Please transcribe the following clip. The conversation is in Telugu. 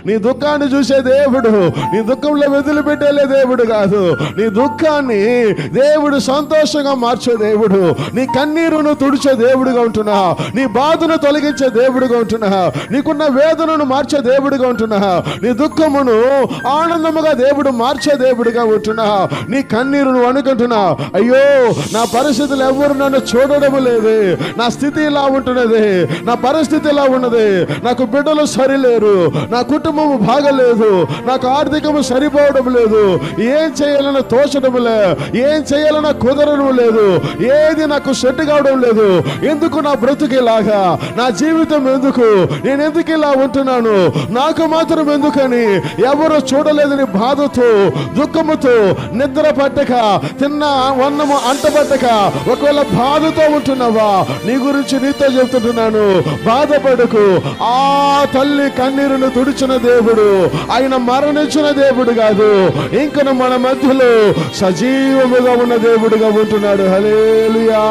నీ దుఃఖాన్ని చూసే దేవుడు నీ దుఃఖంలో వదిలిపెట్టేలే దేవుడు కాదు. నీ దుఃఖాన్ని దేవుడు సంతోషంగా మార్చే దేవుడు. నీ కన్నీరును తుడిచే దేవుడుగా ఉంటున్నా. నీ బాధను తొలగించే దేవుడుగా ఉంటున్నా. నీకున్న వేదనను మార్చే దేవుడుగా ఉంటున్నా. నీ దుఃఖమును ఆనందముగా దేవుడు మార్చే దేవుడుగా ఉంటున్నా. నీ కన్నీరును అనుకుంటున్నా, అయ్యో నా పరిస్థితులు ఎవరు నన్ను చూడడం లేదు, నా స్థితి ఇలా ఉంటున్నది, నా పరిస్థితి ఇలా ఉన్నది, నాకు బిడ్డలు సరిలేరు, నా కుటుంబము బాగలేదు, నాకు ఆర్థికము సరిపోవడం లేదు, ఏం చేయాలన్న తోచడం లే, ఏం చేయాలన్న కుదరడం లేదు, ఏది నాకు సెట్ కావడం లేదు, ఎందుకు నా బ్రతుకు ఇలాగా, నా జీవితం ఎందుకు, నేను ఎందుకు ఇలా ఉంటున్నాను, నాకు మాత్రం ఎందుకని ఎవరు చూడలేదని బాధతో దుఃఖముతో నిద్ర పట్టక తిన్న వన్నము అంటబట్టక ఒకవేళ బాధతో ఉంటున్నావా, నీ గురించి నీతో చెప్తుంటున్నాను, బాధపడకు. ఆ తల్లి కన్నీరును తుడిచిన దేవుడు, ఆయన మరణించిన దేవుడు కాదు, ఇంకను మన మధ్యలో సజీవముగా ఉన్న దేవుడుగా ఉంటున్నాడు. హల్లెలూయా.